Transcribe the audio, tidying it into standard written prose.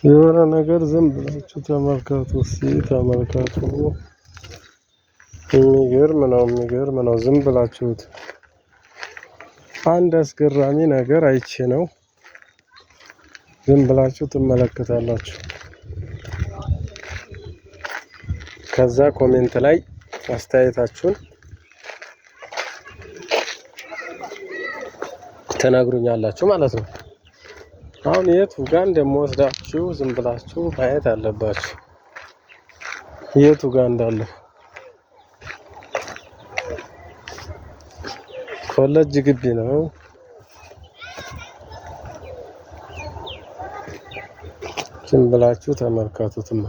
የሆነ ነገር ዝም ብላችሁ ተመልከቱ። ተመልከቱ። የሚገርም ነው። ዝም ብላችሁት አንድ አስገራሚ ነገር አይቼ ነው። ዝም ብላችሁ ትመለከታላችሁ። ከዛ ኮሜንት ላይ አስተያየታችሁን ተናግሩኛላችሁ ማለት ነው። አሁን የቱ ጋር እንደምወስዳችሁ ዝም ብላችሁ ማየት አለባችሁ። የቱ ጋር እንዳለ ኮሌጅ ግቢ ነው። ዝም ብላችሁ ተመልከቱትማ።